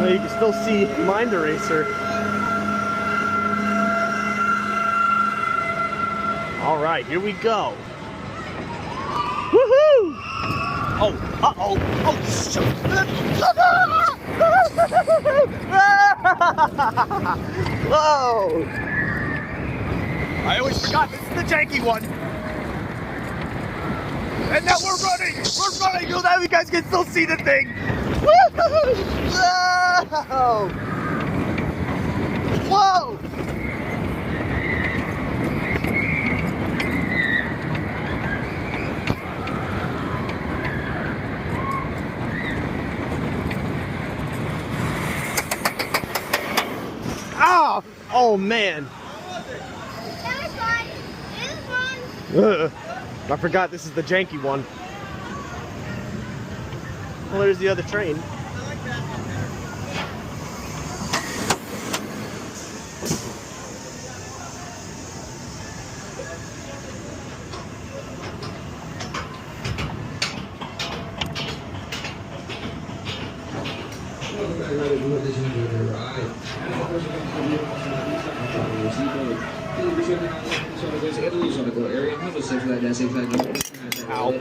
You can still see Mind Eraser. All right, here we go. Woohoo! Oh, uh-oh. Oh, shoot. Whoa! I always forgot this is the janky one. And now we're running! We're running! So now you guys can still see the thing! Whoa! Whoa! Ah! Oh man! That was fun. It was fun. I forgot this is the janky one. Well, there's the other train. I like that. Ow.